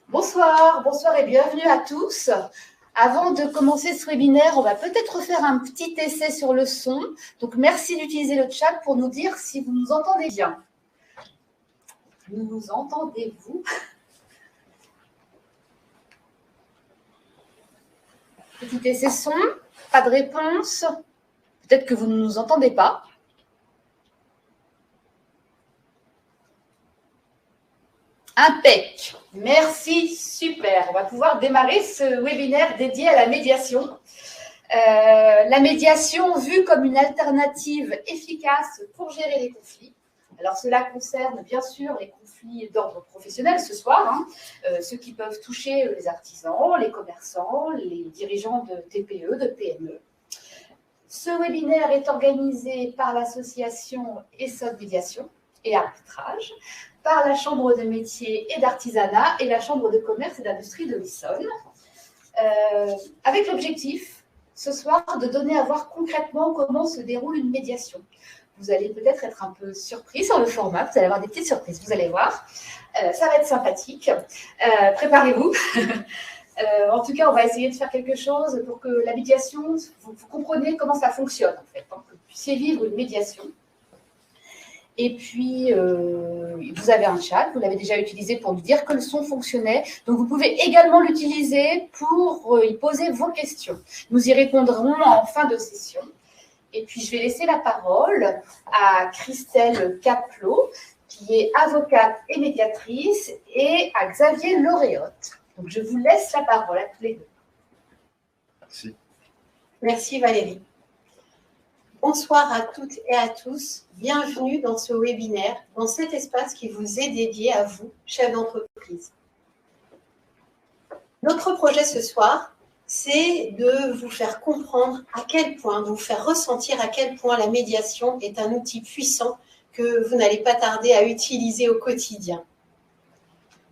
Bonsoir, bonsoir et bienvenue à tous. Avant de commencer ce webinaire, on va peut-être faire un petit essai sur le son. Donc, merci d'utiliser le chat pour nous dire si vous nous entendez bien. Nous entendez-vous? Petit essai son, pas de réponse. Peut-être que vous ne nous entendez pas. Impec. Merci, super. On va pouvoir démarrer ce webinaire dédié à la médiation. La médiation vue comme une alternative efficace pour gérer les conflits. Alors, cela concerne bien sûr les conflits d'ordre professionnel ce soir, ceux qui peuvent toucher les artisans, les commerçants, les dirigeants de TPE, de PME. Ce webinaire est organisé par l'association ESSOD Médiation et Arbitrage, par la Chambre de métiers et d'artisanat et la Chambre de commerce et d'industrie de l'Essonne, avec l'objectif, ce soir, de donner à voir concrètement comment se déroule une médiation. Vous allez peut-être être un peu surpris sur le format, vous allez avoir des petites surprises, vous allez voir. Ça va être sympathique. Préparez-vous. En tout cas, on va essayer de faire quelque chose pour que la médiation, vous compreniez comment ça fonctionne, en fait, pour que vous puissiez vivre une médiation. Et puis, vous avez un chat, vous l'avez déjà utilisé pour nous dire que le son fonctionnait. Donc, vous pouvez également l'utiliser pour y poser vos questions. Nous y répondrons en fin de session. Et puis, je vais laisser la parole à Christelle Caplot, qui est avocate et médiatrice, et à Xavier Loriotte. Donc, je vous laisse la parole à tous les deux. Merci. Merci Valérie. Bonsoir à toutes et à tous. Bienvenue dans ce webinaire, dans cet espace qui vous est dédié à vous, chefs d'entreprise. Notre projet ce soir, c'est de vous faire comprendre à quel point, de vous faire ressentir à quel point la médiation est un outil puissant que vous n'allez pas tarder à utiliser au quotidien.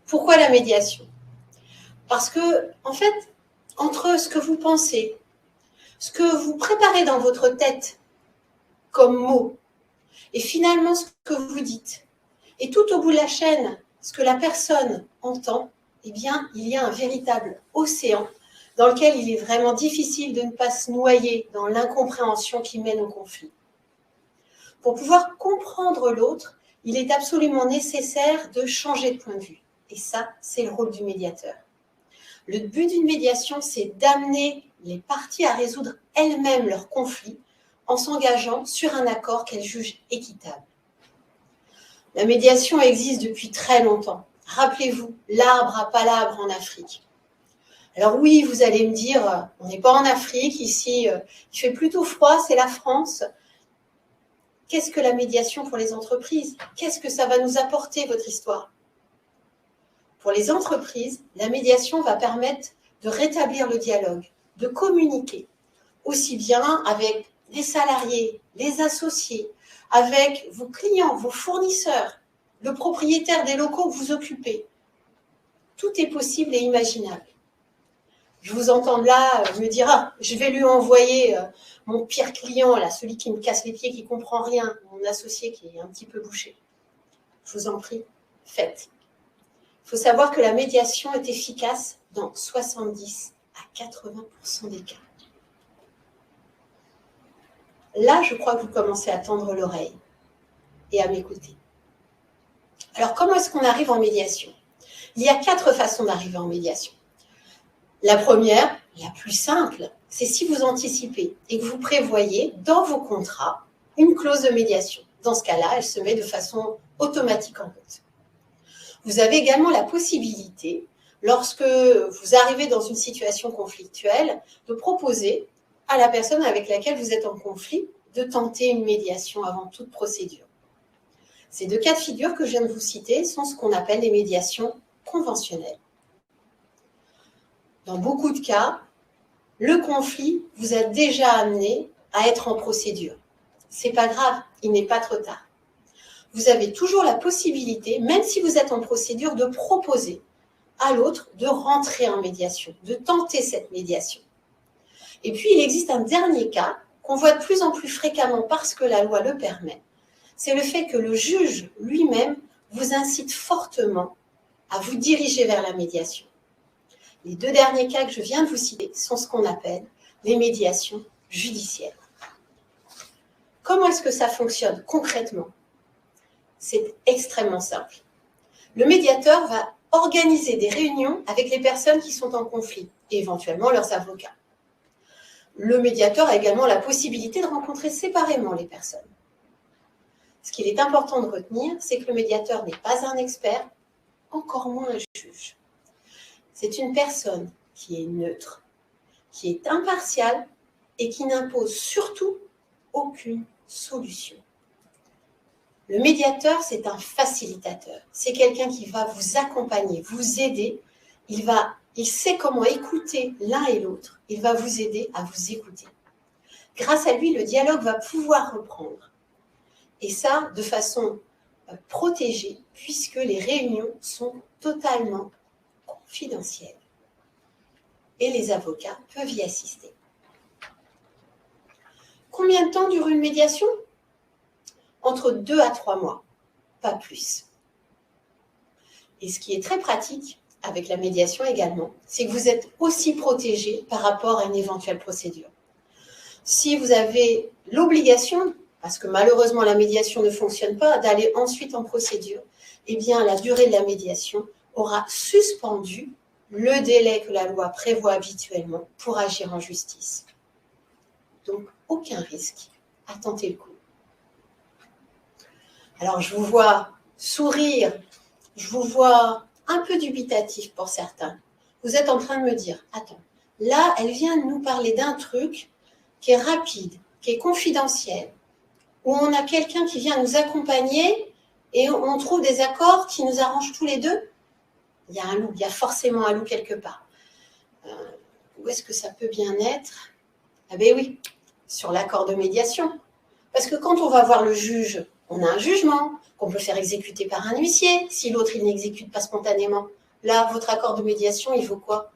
Pourquoi la médiation? Parce que, en fait, entre ce que vous pensez, ce que vous préparez dans votre tête comme mots, et finalement ce que vous dites, et tout au bout de la chaîne, ce que la personne entend, eh bien, il y a un véritable océan dans lequel il est vraiment difficile de ne pas se noyer dans l'incompréhension qui mène au conflit. Pour pouvoir comprendre l'autre, il est absolument nécessaire de changer de point de vue. Et ça, c'est le rôle du médiateur. Le but d'une médiation, c'est d'amener les parties à résoudre elles-mêmes leurs conflits en s'engageant sur un accord qu'elles jugent équitable. La médiation existe depuis très longtemps. Rappelez-vous, l'arbre à palabres en Afrique. Alors oui, vous allez me dire, on n'est pas en Afrique, ici, il fait plutôt froid, c'est la France. Qu'est-ce que la médiation pour les entreprises? Qu'est-ce que ça va nous apporter, votre histoire? Pour les entreprises, la médiation va permettre de rétablir le dialogue, de communiquer, aussi bien avec les salariés, les associés, avec vos clients, vos fournisseurs, le propriétaire des locaux que vous occupez. Tout est possible et imaginable. Je vous entends là me dire, ah, je vais lui envoyer mon pire client, là, celui qui me casse les pieds, qui ne comprend rien, mon associé qui est un petit peu bouché. Je vous en prie, faites. Il faut savoir que la médiation est efficace dans 70 à 80% des cas. Là, je crois que vous commencez à tendre l'oreille et à m'écouter. Alors, comment est-ce qu'on arrive en médiation? Il y a 4 façons d'arriver en médiation. La première, la plus simple, c'est si vous anticipez et que vous prévoyez dans vos contrats une clause de médiation. Dans ce cas-là, elle se met de façon automatique en route. Vous avez également la possibilité, lorsque vous arrivez dans une situation conflictuelle, de proposer à la personne avec laquelle vous êtes en conflit de tenter une médiation avant toute procédure. Ces 2 cas de figure que je viens de vous citer sont ce qu'on appelle les médiations conventionnelles. Dans beaucoup de cas, le conflit vous a déjà amené à être en procédure. C'est pas grave, il n'est pas trop tard. Vous avez toujours la possibilité, même si vous êtes en procédure, de proposer à l'autre de rentrer en médiation, de tenter cette médiation. Et puis, il existe un dernier cas qu'on voit de plus en plus fréquemment parce que la loi le permet. c'est le fait que le juge lui-même vous incite fortement à vous diriger vers la médiation. Les 2 derniers cas que je viens de vous citer sont ce qu'on appelle les médiations judiciaires. Comment est-ce que ça fonctionne concrètement? C'est extrêmement simple. Le médiateur va organiser des réunions avec les personnes qui sont en conflit et éventuellement leurs avocats. Le médiateur a également la possibilité de rencontrer séparément les personnes. Ce qu'il est important de retenir, c'est que le médiateur n'est pas un expert, encore moins un juge. C'est une personne qui est neutre, qui est impartiale et qui n'impose surtout aucune solution. Le médiateur, c'est un facilitateur. C'est quelqu'un qui va vous accompagner, vous aider. Il sait comment écouter l'un et l'autre. Il va vous aider à vous écouter. Grâce à lui, le dialogue va pouvoir reprendre. Et ça, de façon protégée, puisque les réunions sont totalement confidentielles. Et les avocats peuvent y assister. Combien de temps dure une médiation? Entre 2 à 3 mois, pas plus. Et ce qui est très pratique avec la médiation également, c'est que vous êtes aussi protégé par rapport à une éventuelle procédure. Si vous avez l'obligation, parce que malheureusement la médiation ne fonctionne pas, d'aller ensuite en procédure, eh bien la durée de la médiation aura suspendu le délai que la loi prévoit habituellement pour agir en justice. Donc aucun risque à tenter le coup. Alors je vous vois sourire, je vous vois un peu dubitatif pour certains. Vous êtes en train de me dire, attends, là elle vient de nous parler d'un truc qui est rapide, qui est confidentiel, où on a quelqu'un qui vient nous accompagner et on trouve des accords qui nous arrangent tous les deux. Il y a un loup, il y a forcément un loup quelque part. Où est-ce que ça peut bien être? Ah ben oui, sur l'accord de médiation. Parce que quand on va voir le juge, on a un jugement qu'on peut faire exécuter par un huissier, si l'autre il n'exécute pas spontanément. Là, votre accord de médiation, il vaut quoi?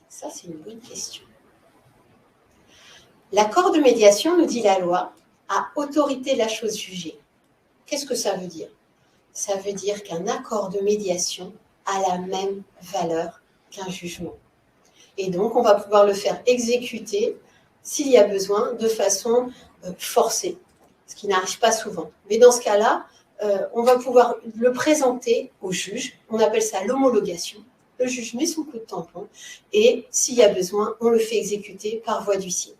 Ça, c'est une bonne question. L'accord de médiation, nous dit la loi, a autorité de la chose jugée. Qu'est-ce que ça veut dire? Ça veut dire qu'un accord de médiation a la même valeur qu'un jugement. Et donc, on va pouvoir le faire exécuter, s'il y a besoin, de façon forcée, ce qui n'arrive pas souvent. Mais dans ce cas-là, on va pouvoir le présenter au juge, on appelle ça l'homologation. Le juge met son coup de tampon et, s'il y a besoin, on le fait exécuter par voie d'huissier.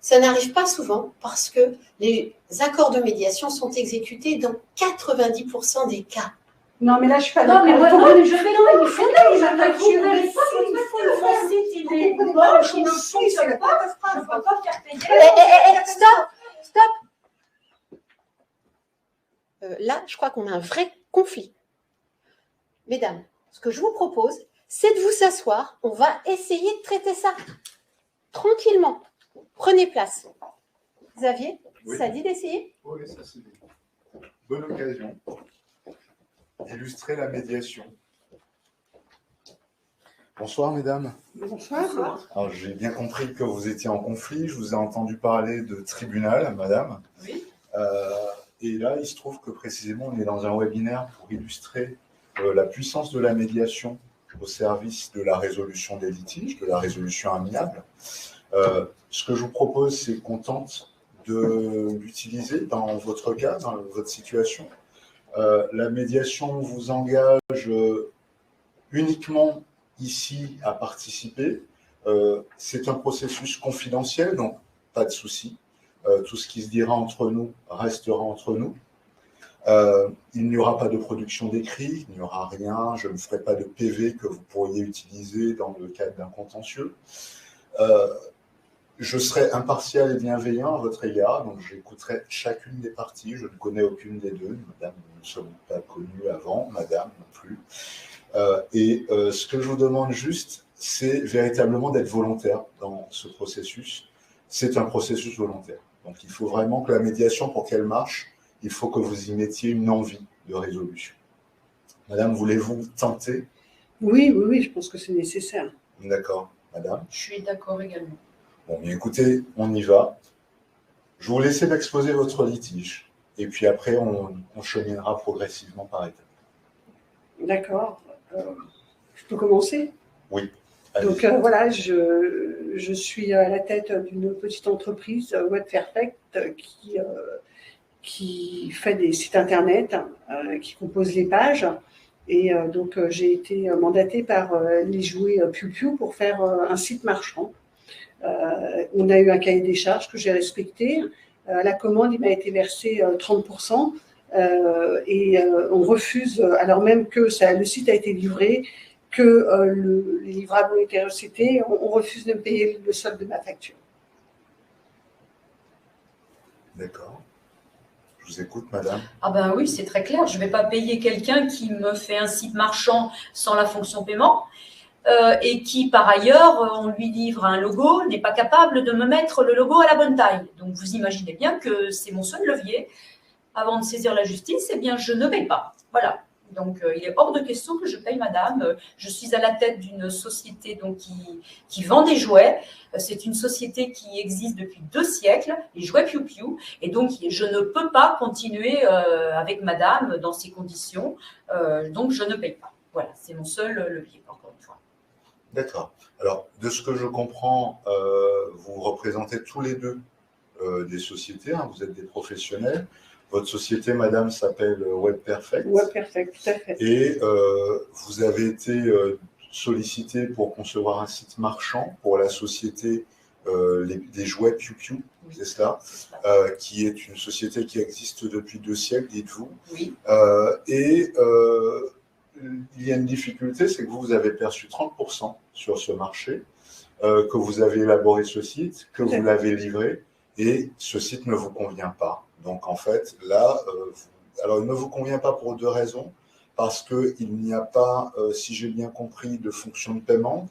Ça n'arrive pas souvent parce que les accords de médiation sont exécutés dans 90% des cas. Non, mais là, je suis pas Non, d'accord. mais moi, Pourquoi je vais non, il faut Stop. Là, je crois qu'on a un vrai conflit. Mesdames, ce que je vous propose, c'est de vous asseoir. On va essayer de traiter ça tranquillement. Prenez place. Xavier, Oui. ça dit d'essayer? Oui, ça c'est une bonne occasion d'illustrer la médiation. Bonsoir mesdames. Bonsoir. Alors j'ai bien compris que vous étiez en conflit, je vous ai entendu parler de tribunal, madame. Oui. Et là, il se trouve que précisément, on est dans un webinaire pour illustrer la puissance de la médiation au service de la résolution des litiges, de la résolution amiable. Ce que je vous propose, c'est qu'on tente de l'utiliser dans votre cas, dans votre situation. La médiation vous engage uniquement ici à participer. C'est un processus confidentiel, donc pas de souci. Tout ce qui se dira entre nous restera entre nous. Il n'y aura pas de production d'écrit, il n'y aura rien, je ne ferai pas de PV que vous pourriez utiliser dans le cadre d'un contentieux. Je serai impartial et bienveillant à votre égard, donc j'écouterai chacune des parties, je ne connais aucune des deux, madame, nous ne sommes pas connus avant, madame non plus. Ce que je vous demande juste, c'est véritablement d'être volontaire dans ce processus. C'est un processus volontaire. Donc il faut vraiment que la médiation, pour qu'elle marche, il faut que vous y mettiez une envie de résolution. Madame, voulez-vous tenter? Oui, je pense que c'est nécessaire. D'accord, madame. Je suis d'accord également. Bon, bien écoutez, on y va. Je vais vous laisser m'exposer votre litige. Et puis après, on cheminera progressivement par étapes. D'accord. Je peux commencer? Oui. Donc voilà, je suis à la tête d'une petite entreprise, Web Perfect, qui fait des sites internet, qui compose les pages. Et donc j'ai été mandatée par les jouets Piu Piu pour faire un site marchand. On a eu un cahier des charges que j'ai respecté. À la commande, il m'a été versé 30%. On refuse, alors même que le site a été livré, que les livrables ont été recetés, on refuse de me payer le solde de ma facture. D'accord. Je vous écoute, madame. Ah ben oui, c'est très clair. Je ne vais pas payer quelqu'un qui me fait un site marchand sans la fonction paiement et qui, par ailleurs, on lui livre un logo, n'est pas capable de me mettre le logo à la bonne taille. Donc, vous imaginez bien que c'est mon seul levier. Avant de saisir la justice, eh bien, je ne paye pas. Voilà. Donc, il est hors de question que je paye madame. Je suis à la tête d'une société donc, qui vend des jouets. C'est une société qui existe depuis 2 siècles, les jouets Piu Piu. Et donc, je ne peux pas continuer avec madame dans ces conditions. Donc, je ne paye pas. Voilà, c'est mon seul levier, encore une fois. D'accord. Alors, de ce que je comprends, vous représentez tous les deux des sociétés, hein, vous êtes des professionnels. Votre société, madame, s'appelle Web Perfect. Web Perfect, tout à fait. Et vous avez été sollicité pour concevoir un site marchand pour la société des jouets Piu Piu, Oui. c'est cela, qui est une société qui existe depuis 2 siècles, dites-vous. Oui. Il y a une difficulté, c'est que vous avez perçu 30% sur ce marché, que vous avez élaboré ce site, que vous l'avez livré, et ce site ne vous convient pas. Donc en fait, là, alors il ne vous convient pas pour 2 raisons. Parce qu'il n'y a pas, si j'ai bien compris, de fonction de paiement,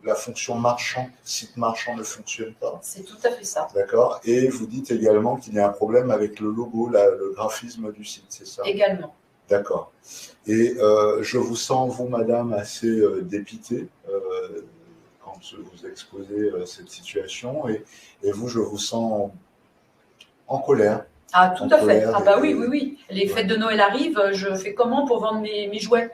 la fonction marchand, site marchand ne fonctionne pas. C'est tout à fait ça. D'accord. Et vous dites également qu'il y a un problème avec le logo, le graphisme du site, c'est ça? Également. D'accord. Et je vous sens, vous, madame, assez dépitée quand vous exposez cette situation. Et vous, je vous sens en colère. Ah, tout à fait. Ah bah et, oui. Les fêtes de Noël arrivent, je fais comment pour vendre mes jouets?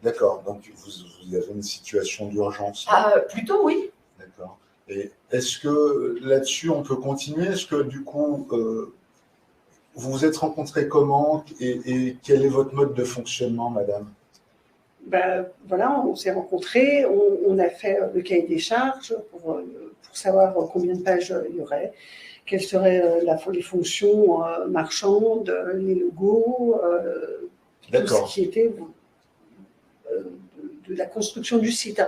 D'accord. Donc, vous avez une situation d'urgence. Ah, plutôt, oui. D'accord. Et est-ce que là-dessus, on peut continuer? Est-ce que, du coup, vous vous êtes rencontrés comment et quel est votre mode de fonctionnement, madame? Ben, voilà, on s'est rencontrés, on a fait le cahier des charges pour savoir combien de pages il y aurait, quelles seraient les fonctions marchandes, les logos, tout ce qui était de la construction du site.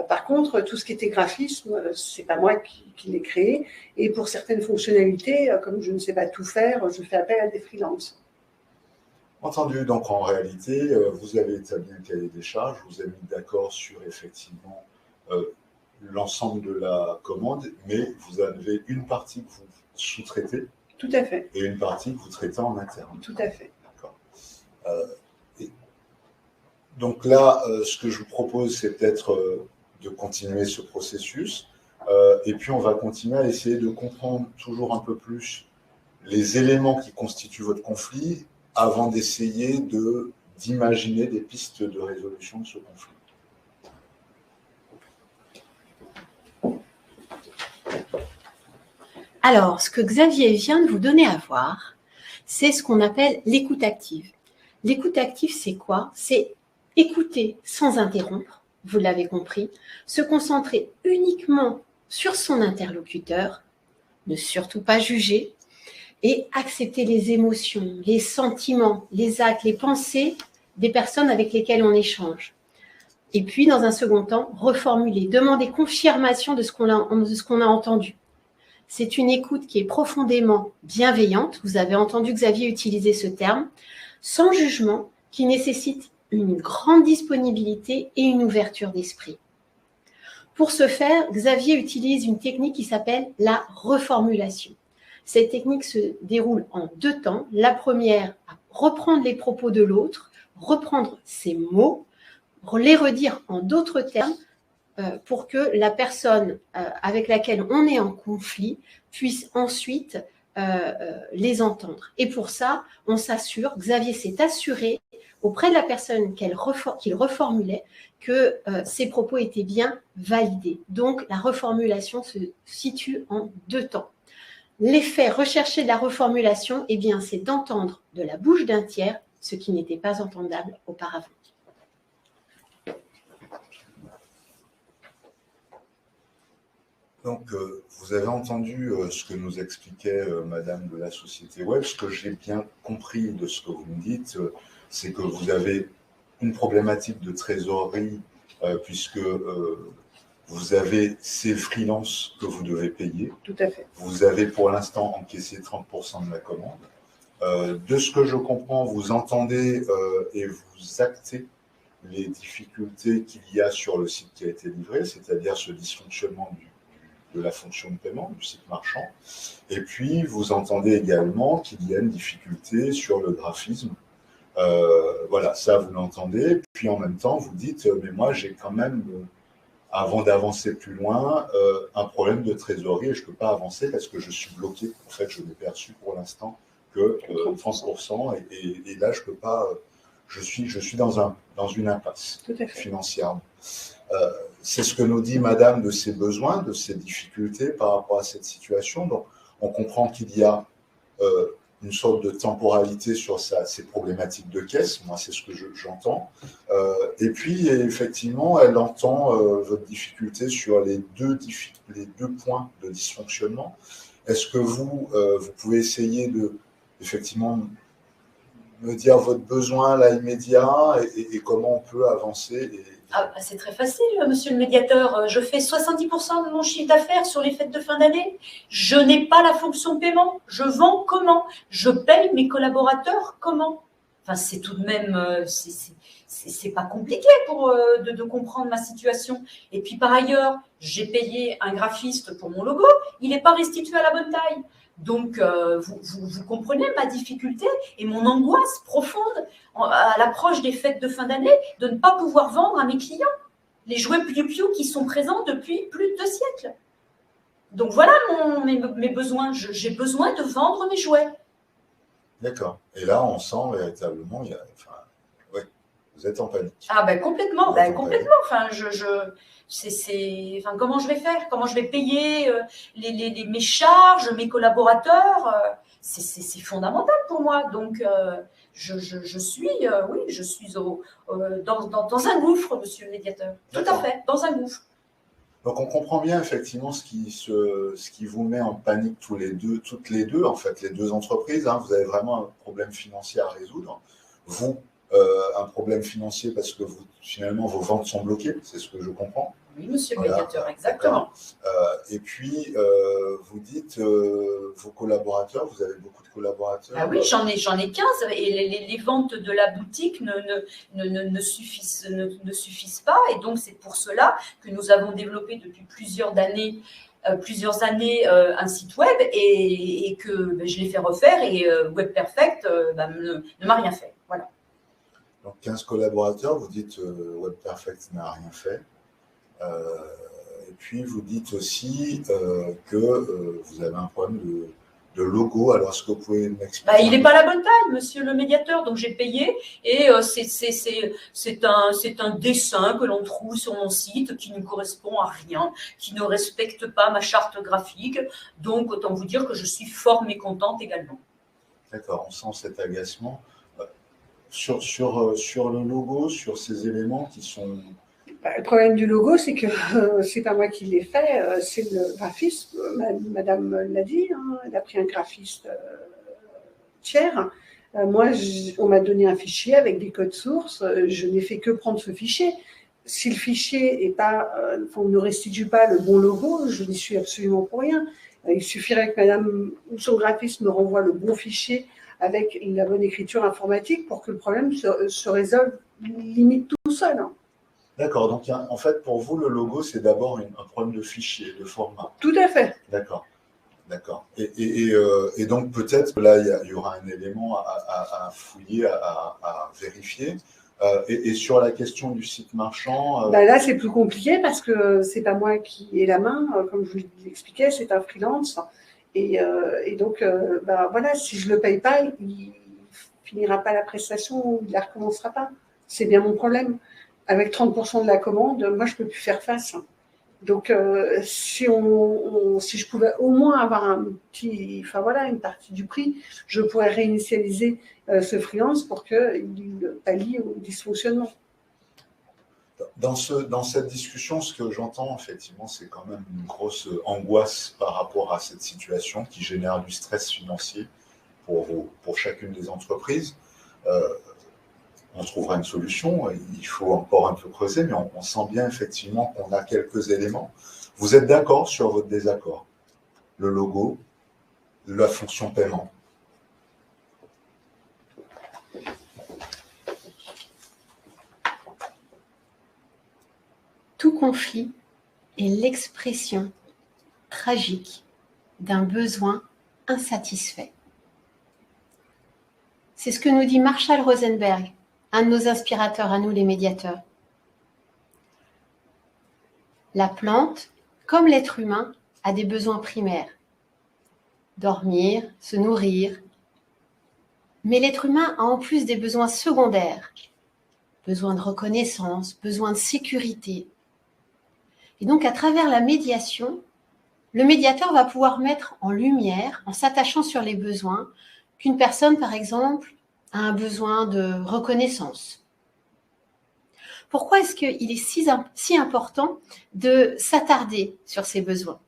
Par contre, tout ce qui était graphisme, c'est pas moi qui l'ai créé. Et pour certaines fonctionnalités, comme je ne sais pas tout faire, je fais appel à des freelances. Entendu. Donc, en réalité, vous avez établi un cahier des charges, vous avez mis d'accord sur effectivement l'ensemble de la commande, mais vous avez une partie que vous sous-traitez. Tout à fait. Et une partie que vous traitez en interne. Tout à fait. D'accord. Donc là, ce que je vous propose, c'est peut-être de continuer ce processus. Et puis, on va continuer à essayer de comprendre toujours un peu plus les éléments qui constituent votre conflit avant d'essayer d'imaginer des pistes de résolution de ce conflit. Alors, ce que Xavier vient de vous donner à voir, c'est ce qu'on appelle l'écoute active. L'écoute active, c'est quoi? C'est écouter sans interrompre, vous l'avez compris, se concentrer uniquement sur son interlocuteur, ne surtout pas juger et accepter les émotions, les sentiments, les actes, les pensées des personnes avec lesquelles on échange. Et puis, dans un second temps, reformuler, demander confirmation de ce qu'on a entendu. C'est une écoute qui est profondément bienveillante, vous avez entendu Xavier utiliser ce terme, sans jugement, qui nécessite une grande disponibilité et une ouverture d'esprit. Pour ce faire, Xavier utilise une technique qui s'appelle la reformulation. Cette technique se déroule en 2 temps. La première, à reprendre les propos de l'autre, reprendre ses mots, les redire en d'autres termes, pour que la personne avec laquelle on est en conflit puisse ensuite les entendre. Et pour ça, on s'assure, Xavier s'est assuré auprès de la personne qu'il reformulait que ses propos étaient bien validés. Donc, la reformulation se situe en 2 temps. L'effet recherché de la reformulation, eh bien, c'est d'entendre de la bouche d'un tiers ce qui n'était pas entendable auparavant. Donc, vous avez entendu ce que nous expliquait Madame de la Société Web. Ce que j'ai bien compris de ce que vous me dites, c'est que vous avez une problématique de trésorerie puisque vous avez ces freelances que vous devez payer. Tout à fait. Vous avez pour l'instant encaissé 30% de la commande. De ce que je comprends, vous entendez et vous actez les difficultés qu'il y a sur le site qui a été livré, c'est-à-dire ce dysfonctionnement de la fonction de paiement du site marchand. Et puis, vous entendez également qu'il y a une difficulté sur le graphisme. Voilà, ça, vous l'entendez. Puis, en même temps, vous dites, mais moi, j'ai quand même, avant d'avancer plus loin, un problème de trésorerie et je ne peux pas avancer parce que je suis bloqué. En fait, je n'ai perçu pour l'instant que 30%. Et là, je ne peux pas... Je suis dans une impasse financière. C'est ce que nous dit Madame de ses besoins, de ses difficultés par rapport à cette situation. Donc, on comprend qu'il y a une sorte de temporalité sur ces problématiques de caisse. Moi, c'est ce que j'entends. Et puis, effectivement, elle entend votre difficulté sur les deux points de dysfonctionnement. Est-ce que vous pouvez essayer effectivement, me dire votre besoin là immédiat et comment on peut avancer C'est très facile, monsieur le médiateur. Je fais 70% de mon chiffre d'affaires sur les fêtes de fin d'année. Je n'ai pas la fonction paiement. Je vends comment? Je paye mes collaborateurs comment? Enfin, c'est tout de même, c'est pas compliqué de comprendre ma situation. Et puis par ailleurs, j'ai payé un graphiste pour mon logo. Il n'est pas restitué à la bonne taille. Donc, vous comprenez ma difficulté et mon angoisse profonde à l'approche des fêtes de fin d'année de ne pas pouvoir vendre à mes clients les jouets Piu-Piu qui sont présents depuis plus de 2 siècles. Donc, voilà mes besoins. J'ai besoin de vendre mes jouets. D'accord. Et là, on sent véritablement, vous êtes en panique. Ah ben complètement, complètement. Enfin, comment je vais faire? Comment je vais payer mes charges, mes collaborateurs? C'est fondamental pour moi. Donc, je suis dans un gouffre, monsieur le médiateur. Tout à fait, dans un gouffre. Donc, on comprend bien effectivement ce qui vous met en panique toutes les deux, en fait, les deux entreprises. Vous avez vraiment un problème financier à résoudre. Vous, un problème financier parce que finalement vos ventes sont bloquées, c'est ce que je comprends. Oui, monsieur le médiateur, exactement. Et puis, vous dites vos collaborateurs, vous avez beaucoup de collaborateurs. Ah oui, j'en ai 15 et les ventes de la boutique ne suffisent pas. Et donc, c'est pour cela que nous avons développé depuis plusieurs années un site web et que je l'ai fait refaire et Web Perfect ne m'a rien fait. Voilà. Donc 15 collaborateurs, vous dites Web Perfect n'a rien fait. Et puis vous dites aussi que vous avez un problème de logo. Alors est-ce que vous pouvez m'expliquer? Il n'est pas à la bonne taille, monsieur le médiateur, donc j'ai payé et c'est un dessin que l'on trouve sur mon site qui ne correspond à rien, qui ne respecte pas ma charte graphique. Donc autant vous dire que je suis fort mécontente également. D'accord, on sent cet agacement. Sur le logo, sur ces éléments qui sont... Le problème du logo, c'est que c'est pas moi qui l'ai fait, c'est le graphiste. Madame l'a dit, elle a pris un graphiste tiers. Moi, on m'a donné un fichier avec des codes sources. Je n'ai fait que prendre ce fichier. Si le fichier ne restitue pas le bon logo, je n'y suis absolument pour rien. Il suffirait que madame ou son graphiste me renvoie le bon fichier avec la bonne écriture informatique pour que le problème se résolve limite tout seul. D'accord, donc en fait pour vous le logo c'est d'abord un problème de fichier, de format. Tout à fait. D'accord. Et donc peut-être que là il y aura un élément à fouiller, à vérifier. Et sur la question du site marchand... Là c'est plus compliqué parce que c'est pas moi qui ai la main, comme je vous l'expliquais, c'est un freelance. Et donc, voilà, si je ne le paye pas, il finira pas la prestation ou il ne la recommencera pas. C'est bien mon problème. Avec 30% de la commande, moi, je ne peux plus faire face. Donc, si je pouvais au moins avoir une partie du prix, je pourrais réinitialiser ce freelance pour qu'il pallie au dysfonctionnement. Dans cette discussion, ce que j'entends, effectivement, c'est quand même une grosse angoisse par rapport à cette situation qui génère du stress financier pour chacune des entreprises. On trouvera une solution, il faut encore un peu creuser, mais on sent bien effectivement qu'on a quelques éléments. Vous êtes d'accord sur votre désaccord? Le logo, la fonction paiement. Tout conflit est l'expression tragique d'un besoin insatisfait. C'est ce que nous dit Marshall Rosenberg, un de nos inspirateurs à nous les médiateurs. La plante, comme l'être humain, a des besoins primaires. Dormir, se nourrir. Mais l'être humain a en plus des besoins secondaires. Besoin de reconnaissance, besoin de sécurité. Et donc, à travers la médiation, le médiateur va pouvoir mettre en lumière, en s'attachant sur les besoins, qu'une personne, par exemple, a un besoin de reconnaissance. Pourquoi est-ce qu'il est si important de s'attarder sur ces besoins?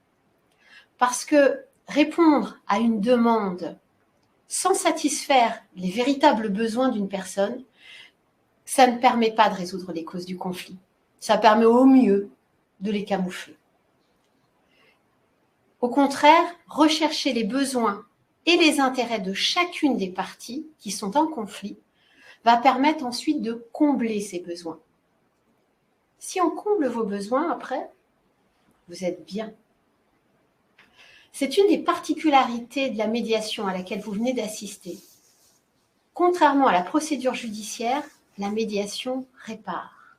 Parce que répondre à une demande sans satisfaire les véritables besoins d'une personne, ça ne permet pas de résoudre les causes du conflit. Ça permet au mieux de les camoufler. Au contraire, rechercher les besoins et les intérêts de chacune des parties qui sont en conflit va permettre ensuite de combler ces besoins. Si on comble vos besoins après, vous êtes bien. C'est une des particularités de la médiation à laquelle vous venez d'assister. Contrairement à la procédure judiciaire, la médiation répare.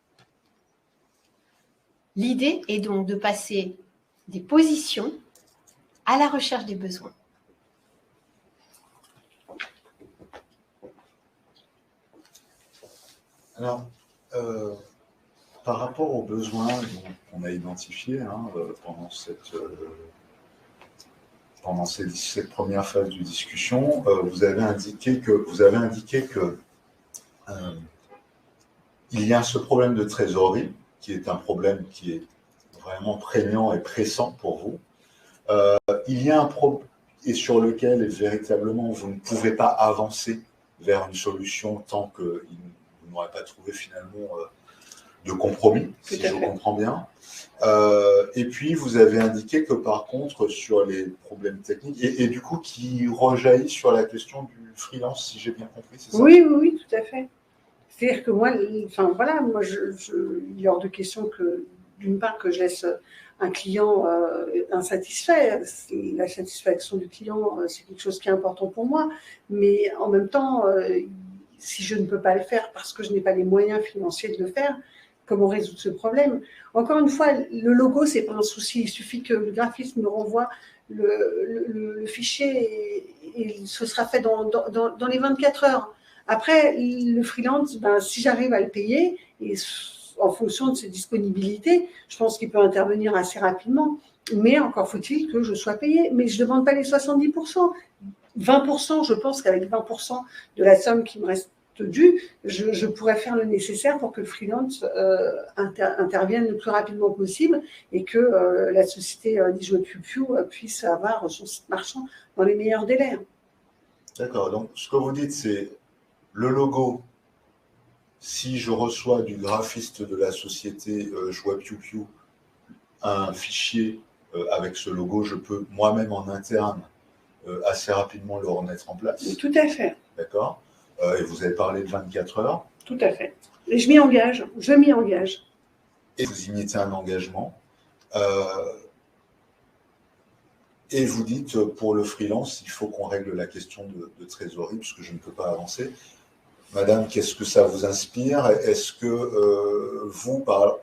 L'idée est donc de passer des positions à la recherche des besoins. Alors, par rapport aux besoins qu'on a identifiés pendant cette première phase de discussion, vous avez indiqué que il y a ce problème de trésorerie, qui est un problème qui est vraiment prégnant et pressant pour vous. Il y a un problème et sur lequel véritablement vous ne pouvez pas avancer vers une solution tant que vous n'aurez pas trouvé finalement de compromis, si je comprends bien. Et puis, vous avez indiqué que par contre, sur les problèmes techniques, et du coup, qui rejaillit sur la question du freelance, si j'ai bien compris, c'est ça? Oui, tout à fait. C'est-à-dire que moi, il est hors de question que, d'une part, que je laisse un client insatisfait. La satisfaction du client, c'est quelque chose qui est important pour moi. Mais en même temps, si je ne peux pas le faire parce que je n'ai pas les moyens financiers de le faire, comment résoudre ce problème? Encore une fois, le logo, ce n'est pas un souci. Il suffit que le graphiste me renvoie le fichier et ce sera fait dans les 24 heures. Après, le freelance, si j'arrive à le payer, et en fonction de ses disponibilités, je pense qu'il peut intervenir assez rapidement. Mais encore faut-il que je sois payée. Mais je ne demande pas les 70%. 20%, je pense qu'avec 20% de la somme qui me reste due, je pourrais faire le nécessaire pour que le freelance intervienne le plus rapidement possible et que la société d'Ijouer Piu Piu puisse avoir son site marchand dans les meilleurs délais. D'accord, donc ce que vous dites, c'est le logo. Si je reçois du graphiste de la société Jouet Piu Piu un fichier avec ce logo, je peux moi-même en interne assez rapidement le remettre en place. Tout à fait. D'accord. Et vous avez parlé de 24 heures. Tout à fait. Et je m'y engage. Et vous y mettez un engagement. Et vous dites, pour le freelance, il faut qu'on règle la question de trésorerie, puisque je ne peux pas avancer. Madame, qu'est-ce que ça vous inspire? Est-ce que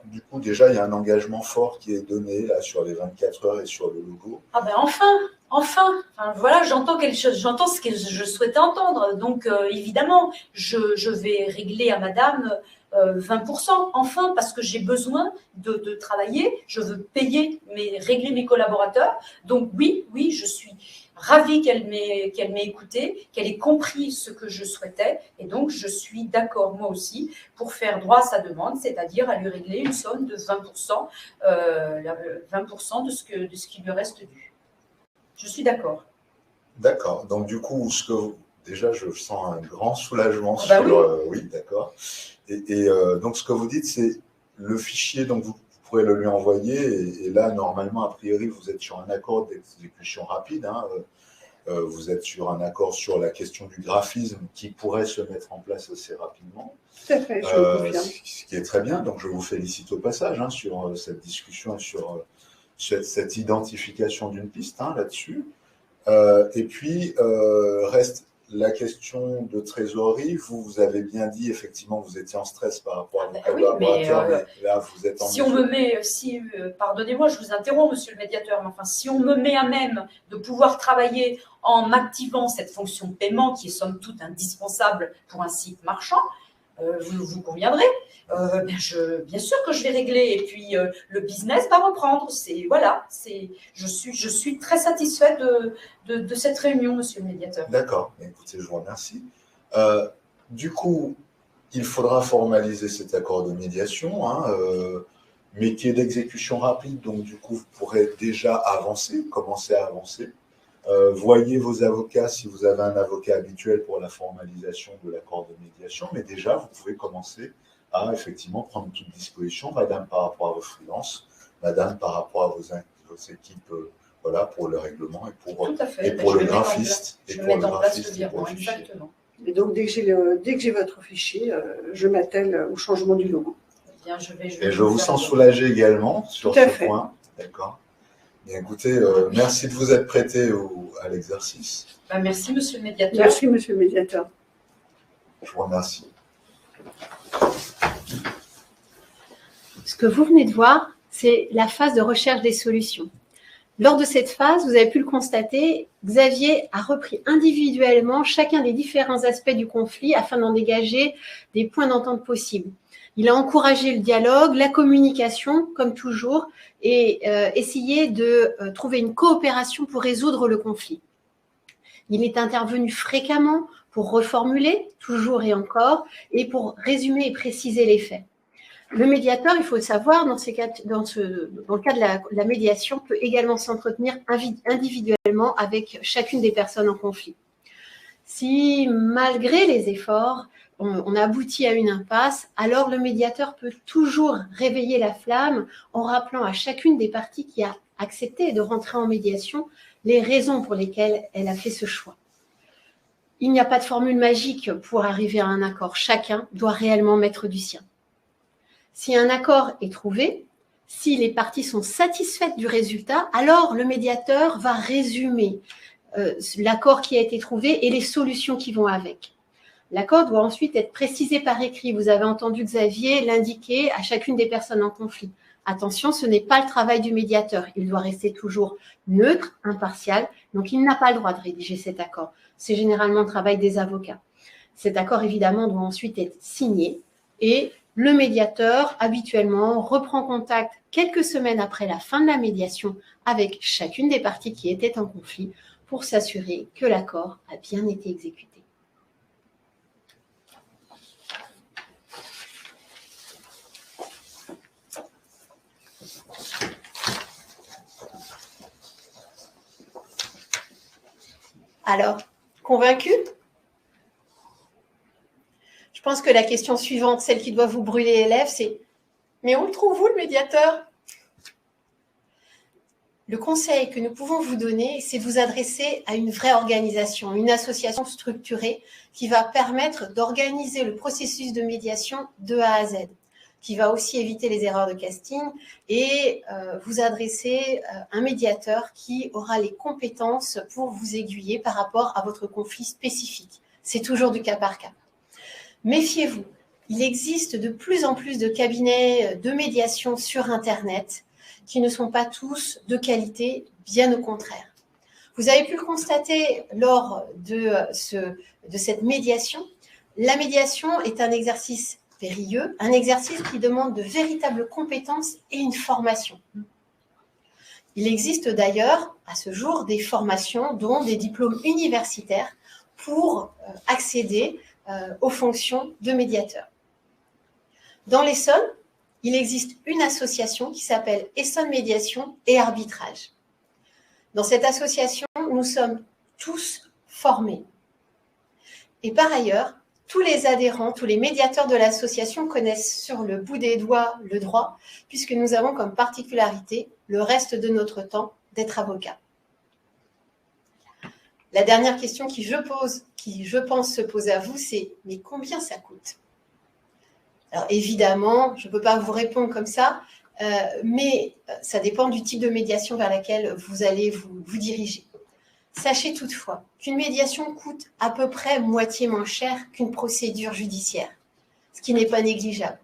du coup, déjà, il y a un engagement fort qui est donné là, sur les 24 heures et sur le logo? Ah ben enfin! Enfin, voilà, j'entends ce que je souhaitais entendre. Donc, évidemment, je vais régler à madame 20%, enfin, parce que j'ai besoin de travailler, je veux payer, régler mes collaborateurs. Donc, oui, je suis ravie qu'elle m'ait écoutée, qu'elle ait compris ce que je souhaitais. Et donc, je suis d'accord, moi aussi, pour faire droit à sa demande, c'est-à-dire à lui régler une somme de 20%, 20% de ce qui lui reste dû. Je suis d'accord. D'accord. Donc, du coup, déjà, je sens un grand soulagement bah sur… oui, d'accord. Et donc, ce que vous dites, c'est le fichier, donc vous pourrez le lui envoyer. Et là, normalement, a priori, vous êtes sur un accord d'exécution rapide. Hein, vous êtes sur un accord sur la question du graphisme qui pourrait se mettre en place assez rapidement. Tout à fait, je le confirme. Ce qui est très bien. Donc, je vous félicite au passage hein, sur cette discussion et sur cette identification d'une piste hein, là-dessus. Et puis, reste la question de trésorerie. Vous avez bien dit, effectivement, vous étiez en stress par rapport à vos collaborateurs, mais là, vous êtes en si on me met, pardonnez-moi, je vous interromps, monsieur le médiateur, mais enfin, si on me met à même de pouvoir travailler en m'activant cette fonction de paiement qui est somme toute indispensable pour un site marchand, vous conviendrez. Bien sûr que je vais régler et puis le business va reprendre. Je suis très satisfaite de cette réunion, monsieur le médiateur. D'accord, écoutez, je vous remercie. Du coup, il faudra formaliser cet accord de médiation, hein, métier d'exécution rapide, donc du coup, vous pourrez déjà commencer à avancer. Voyez vos avocats si vous avez un avocat habituel pour la formalisation de l'accord de médiation, mais déjà, vous pouvez commencer à effectivement prendre toute disposition, madame, par rapport à vos freelances, madame, par rapport à vos équipes, voilà, pour le règlement et pour le graphiste. Je vais mettre en place le virement, exactement. Et donc, dès que j'ai votre fichier, je m'attelle au changement du logo. Bien, je vous sens soulagé également sur ce point. D'accord. Bien, écoutez, merci de vous être prêté à l'exercice. Merci, monsieur le médiateur. Merci, monsieur le médiateur. Je vous remercie. Ce que vous venez de voir, c'est la phase de recherche des solutions. Lors de cette phase, vous avez pu le constater, Xavier a repris individuellement chacun des différents aspects du conflit afin d'en dégager des points d'entente possibles. Il a encouragé le dialogue, la communication, comme toujours, et essayé de trouver une coopération pour résoudre le conflit. Il est intervenu fréquemment pour reformuler, toujours et encore, et pour résumer et préciser les faits. Le médiateur, il faut le savoir, dans le cas de la médiation, peut également s'entretenir individuellement avec chacune des personnes en conflit. Si, malgré les efforts, on aboutit à une impasse, alors le médiateur peut toujours réveiller la flamme en rappelant à chacune des parties qui a accepté de rentrer en médiation les raisons pour lesquelles elle a fait ce choix. Il n'y a pas de formule magique pour arriver à un accord. Chacun doit réellement mettre du sien. Si un accord est trouvé, si les parties sont satisfaites du résultat, alors le médiateur va résumer l'accord qui a été trouvé et les solutions qui vont avec. L'accord doit ensuite être précisé par écrit. Vous avez entendu Xavier l'indiquer à chacune des personnes en conflit. Attention, ce n'est pas le travail du médiateur. Il doit rester toujours neutre, impartial. Donc, il n'a pas le droit de rédiger cet accord. C'est généralement le travail des avocats. Cet accord, évidemment, doit ensuite être signé et le médiateur, habituellement, reprend contact quelques semaines après la fin de la médiation avec chacune des parties qui étaient en conflit pour s'assurer que l'accord a bien été exécuté. Alors, convaincu ? Je pense que la question suivante, celle qui doit vous brûler les lèvres, c'est « Mais où le trouvez-vous, le médiateur ?» Le conseil que nous pouvons vous donner, c'est de vous adresser à une vraie organisation, une association structurée qui va permettre d'organiser le processus de médiation de A à Z, qui va aussi éviter les erreurs de casting et vous adresser à un médiateur qui aura les compétences pour vous aiguiller par rapport à votre conflit spécifique. C'est toujours du cas par cas. Méfiez-vous, il existe de plus en plus de cabinets de médiation sur Internet qui ne sont pas tous de qualité, bien au contraire. Vous avez pu le constater lors de cette médiation. La médiation est un exercice périlleux, un exercice qui demande de véritables compétences et une formation. Il existe d'ailleurs à ce jour des formations, dont des diplômes universitaires, pour accéder aux fonctions de médiateur. Dans l'Essonne, il existe une association qui s'appelle Essonne Médiation et Arbitrage. Dans cette association, nous sommes tous formés. Et par ailleurs, tous les adhérents, tous les médiateurs de l'association connaissent sur le bout des doigts le droit, puisque nous avons comme particularité, le reste de notre temps, d'être avocats. La dernière question qui, je pense, se pose à vous, c'est « mais combien ça coûte ?» Alors évidemment, je ne peux pas vous répondre comme ça, mais ça dépend du type de médiation vers laquelle vous allez vous diriger. Sachez toutefois qu'une médiation coûte à peu près moitié moins cher qu'une procédure judiciaire, ce qui n'est pas négligeable.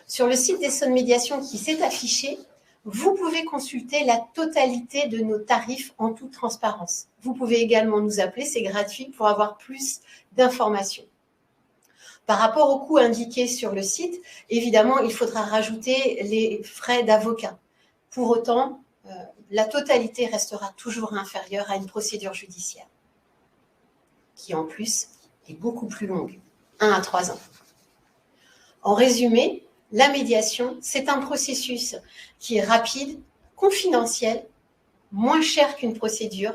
Sur le site d'Essonne Médiation qui s'est affiché, vous pouvez consulter la totalité de nos tarifs en toute transparence. Vous pouvez également nous appeler, c'est gratuit, pour avoir plus d'informations. Par rapport au coût indiqué sur le site, évidemment, il faudra rajouter les frais d'avocat. Pour autant, la totalité restera toujours inférieure à une procédure judiciaire, qui en plus est beaucoup plus longue, 1 à 3 ans. En résumé, la médiation, c'est un processus qui est rapide, confidentiel, moins cher qu'une procédure,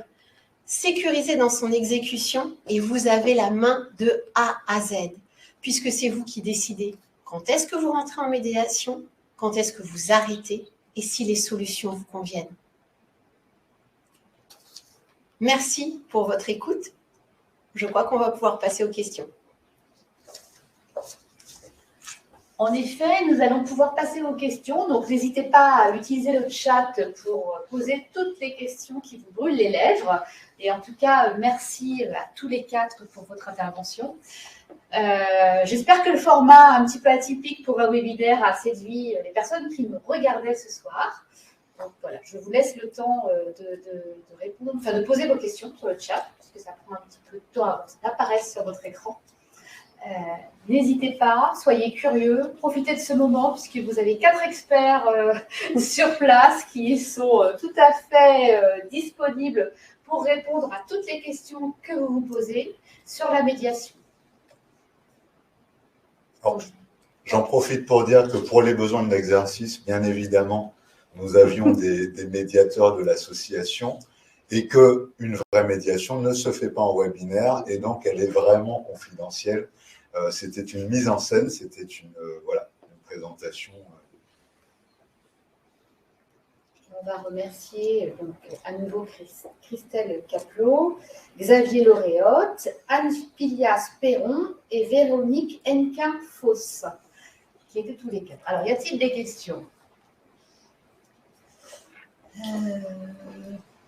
sécurisé dans son exécution et vous avez la main de A à Z, puisque c'est vous qui décidez quand est-ce que vous rentrez en médiation, quand est-ce que vous arrêtez et si les solutions vous conviennent. Merci pour votre écoute. Je crois qu'on va pouvoir passer aux questions. En effet, nous allons pouvoir passer aux questions. Donc, n'hésitez pas à utiliser le chat pour poser toutes les questions qui vous brûlent les lèvres. Et en tout cas, merci à tous les 4 pour votre intervention. J'espère que le format un petit peu atypique pour un webinaire a séduit les personnes qui me regardaient ce soir. Donc voilà, je vous laisse le temps de répondre, enfin de poser vos questions sur le chat, parce que ça prend un petit peu de temps avant que ça apparaisse sur votre écran. N'hésitez pas, soyez curieux, profitez de ce moment, puisque vous avez 4 experts sur place qui sont tout à fait disponibles pour répondre à toutes les questions que vous vous posez sur la médiation. J'en profite pour dire que pour les besoins de l'exercice, bien évidemment, nous avions des médiateurs de l'association et qu'une vraie médiation ne se fait pas en webinaire et donc elle est vraiment confidentielle. C'était une mise en scène, c'était une présentation. On va remercier donc, à nouveau Christelle Caplot, Xavier Lauréotte, Anne Pilias Perron et Véronique Henquin-Foss, qui étaient tous les 4. Alors, y a-t-il des questions?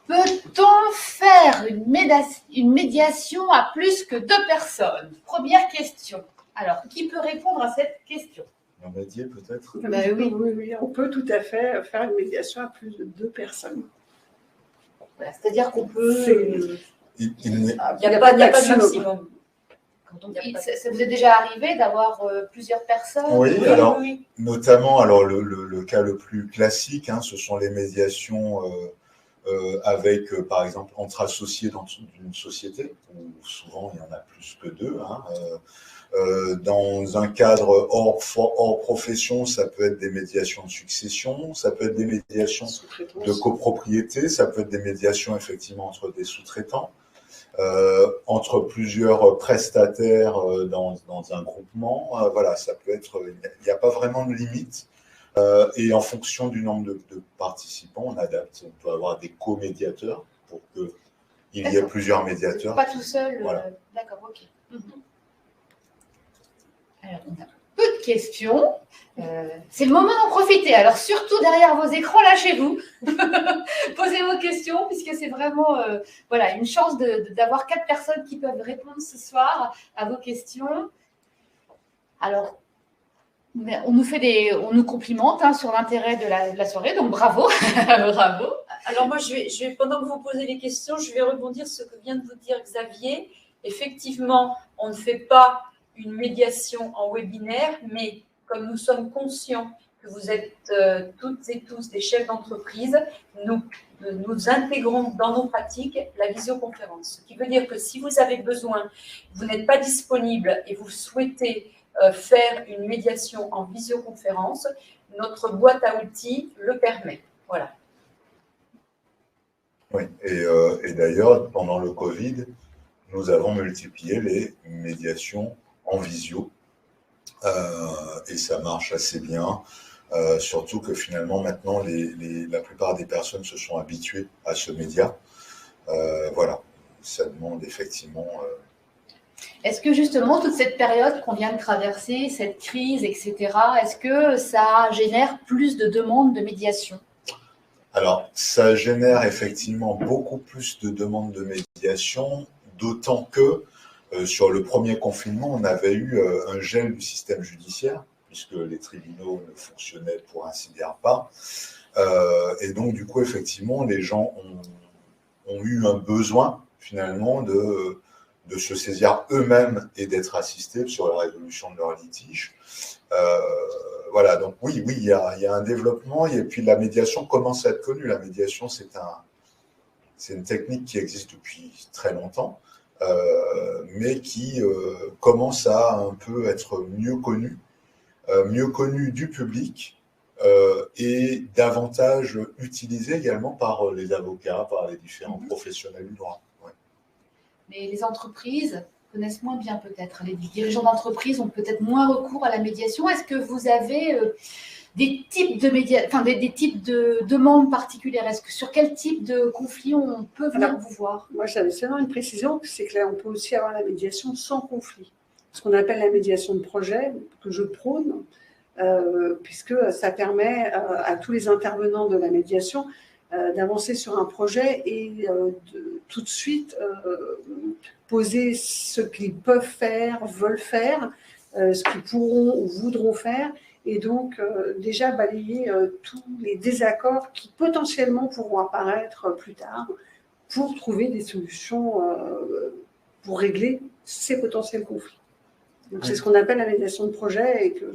Peut-on faire une médiation à plus que 2 personnes? Première question. Alors, qui peut répondre à cette question? Médier peut-être? Oui, on peut tout à fait faire une médiation à plus de 2 personnes. Voilà, c'est-à-dire qu'on peut... Il n'y a pas de maximum. Ça vous est déjà arrivé d'avoir plusieurs personnes? Oui, alors, notamment, le cas le plus classique, ce sont les médiations avec, par exemple, entre associés dans une société, où souvent il y en a plus que 2. Dans un cadre hors profession, ça peut être des médiations de succession, ça peut être des médiations de copropriété, ça peut être des médiations effectivement entre des sous-traitants, entre plusieurs prestataires dans un groupement. Voilà, ça peut être, il n'y a pas vraiment de limite. Et en fonction du nombre de participants, on adapte. On peut avoir des co-médiateurs pour qu'il y ait plusieurs médiateurs. Pas tout seul. Voilà. D'accord, ok. Alors, on a peu de questions. C'est le moment d'en profiter. Alors, surtout derrière vos écrans, lâchez-vous. Posez vos questions, puisque c'est vraiment une chance d'avoir 4 personnes qui peuvent répondre ce soir à vos questions. Alors, Mais on nous complimente sur l'intérêt de la soirée, donc bravo. Bravo. Alors moi, pendant que vous posez les questions, je vais rebondir sur ce que vient de vous dire Xavier. Effectivement, on ne fait pas une médiation en webinaire, mais comme nous sommes conscients que vous êtes toutes et tous des chefs d'entreprise, nous intégrons dans nos pratiques la visioconférence. Ce qui veut dire que si vous avez besoin, vous n'êtes pas disponible et vous souhaitez faire une médiation en visioconférence, notre boîte à outils le permet. Voilà. Oui, et d'ailleurs, pendant le Covid, nous avons multiplié les médiations en visio et ça marche assez bien. Surtout que finalement, maintenant, la plupart des personnes se sont habituées à ce média. Voilà, ça demande effectivement... Est-ce que justement, toute cette période qu'on vient de traverser, cette crise, etc., est-ce que ça génère plus de demandes de médiation? Alors, ça génère effectivement beaucoup plus de demandes de médiation, d'autant que sur le premier confinement, on avait eu un gel du système judiciaire, puisque les tribunaux ne fonctionnaient pour ainsi dire pas. Et donc, du coup, effectivement, les gens ont eu un besoin, finalement, de se saisir eux-mêmes et d'être assistés sur la résolution de leurs litiges. Voilà, donc oui, il y a un développement, et puis la médiation commence à être connue. La médiation, c'est une technique qui existe depuis très longtemps, mais qui commence à un peu être mieux connue du public et davantage utilisée également par les avocats, par les différents professionnels du droit. Ouais. Mais les entreprises connaissent moins bien peut-être. Les dirigeants d'entreprise ont peut-être moins recours à la médiation. Est-ce que vous avez des types de des types de demandes particulières? Sur quel type de conflit on peut venir vous voir? Moi, j'avais seulement une précision, c'est que là, on peut aussi avoir la médiation sans conflit. Ce qu'on appelle la médiation de projet, que je prône, puisque ça permet à tous les intervenants de la médiation d'avancer sur un projet et de tout de suite poser ce qu'ils peuvent faire, veulent faire, ce qu'ils pourront ou voudront faire, et donc déjà balayer tous les désaccords qui potentiellement pourront apparaître plus tard pour trouver des solutions pour régler ces potentiels conflits. Donc, c'est ce qu'on appelle la médiation de projet et que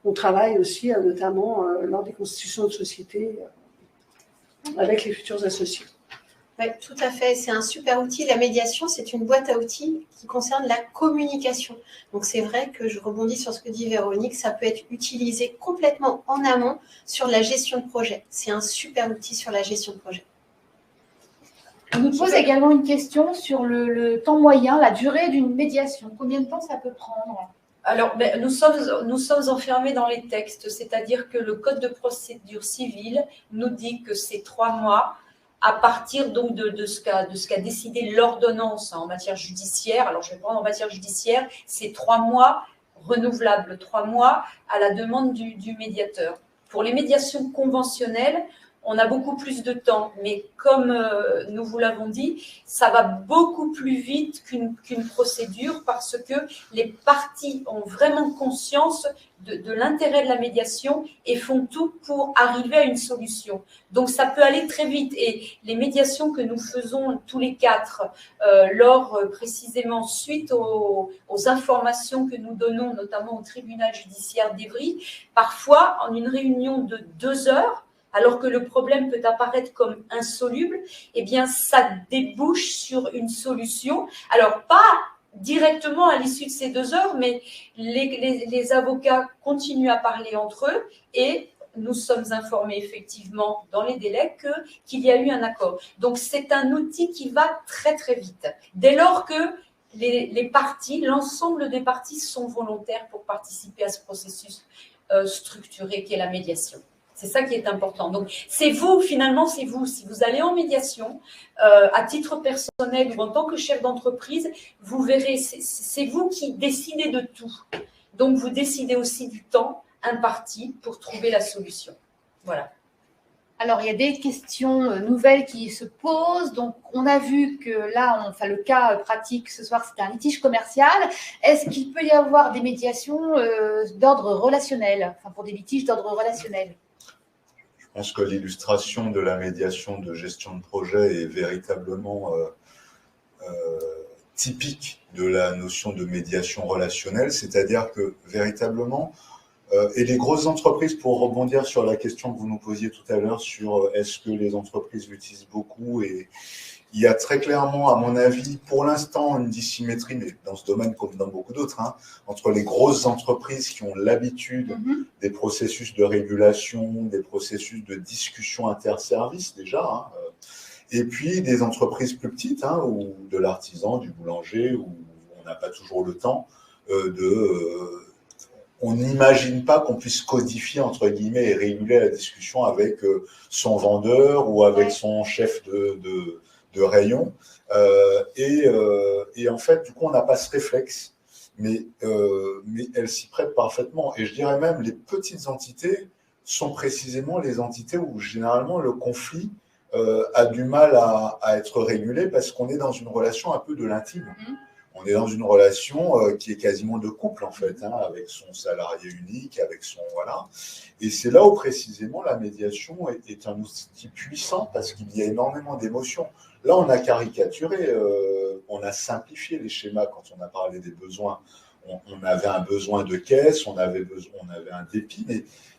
on travaille aussi notamment lors des constitutions de sociétés avec les futurs associés. Oui, tout à fait. C'est un super outil. La médiation, c'est une boîte à outils qui concerne la communication. Donc, c'est vrai que je rebondis sur ce que dit Véronique. Ça peut être utilisé complètement en amont sur la gestion de projet. C'est un super outil sur la gestion de projet. On nous pose également une question sur le temps moyen, la durée d'une médiation. Combien de temps ça peut prendre? Alors, nous sommes enfermés dans les textes, c'est-à-dire que le Code de procédure civile nous dit que c'est 3 mois à partir donc de ce qu'a décidé l'ordonnance en matière judiciaire. Alors, je vais prendre en matière judiciaire, c'est 3 mois renouvelables, 3 mois à la demande du médiateur. Pour les médiations conventionnelles, on a beaucoup plus de temps, mais comme nous vous l'avons dit, ça va beaucoup plus vite qu'une procédure parce que les parties ont vraiment conscience de l'intérêt de la médiation et font tout pour arriver à une solution. Donc, ça peut aller très vite. Et les médiations que nous faisons tous les 4, précisément suite aux informations que nous donnons, notamment au tribunal judiciaire d'Évry, parfois en une réunion de 2 heures, alors que le problème peut apparaître comme insoluble, eh bien, ça débouche sur une solution. Alors, pas directement à l'issue de ces 2 heures, mais les avocats continuent à parler entre eux et nous sommes informés effectivement dans les délais qu'il y a eu un accord. Donc, c'est un outil qui va très, très vite. Dès lors que les parties, l'ensemble des parties sont volontaires pour participer à ce processus structuré qu'est la médiation. C'est ça qui est important. Donc, c'est vous, finalement, c'est vous. Si vous allez en médiation, à titre personnel ou en tant que chef d'entreprise, vous verrez, c'est vous qui décidez de tout. Donc, vous décidez aussi du temps imparti pour trouver la solution. Voilà. Alors, il y a des questions nouvelles qui se posent. Donc, on a vu que là, le cas pratique ce soir, c'était un litige commercial. Est-ce qu'il peut y avoir des médiations d'ordre relationnel, enfin pour des litiges d'ordre relationnel? Je pense que l'illustration de la médiation de gestion de projet est véritablement typique de la notion de médiation relationnelle, c'est-à-dire que véritablement, et les grosses entreprises, pour rebondir sur la question que vous nous posiez tout à l'heure sur est-ce que les entreprises l'utilisent beaucoup, et il y a très clairement, à mon avis, pour l'instant, une dissymétrie, mais dans ce domaine comme dans beaucoup d'autres, entre les grosses entreprises qui ont l'habitude des processus de régulation, des processus de discussion interservices déjà, et puis des entreprises plus petites, ou de l'artisan, du boulanger, où on n'a pas toujours le temps on n'imagine pas qu'on puisse codifier, entre guillemets, et réguler la discussion avec son vendeur ou avec son chef de rayon. Et en fait, du coup, on n'a pas ce réflexe. Mais elle s'y prête parfaitement. Et je dirais même, les petites entités sont précisément les entités où, généralement, le conflit a du mal à être régulé parce qu'on est dans une relation un peu de l'intime. On est dans une relation qui est quasiment de couple, en fait, avec son salarié unique, avec son… Voilà. Et c'est là où, précisément, la médiation est un outil puissant parce qu'il y a énormément d'émotions. Là, on a caricaturé, on a simplifié les schémas quand on a parlé des besoins. On avait un besoin de caisse, on avait un dépit,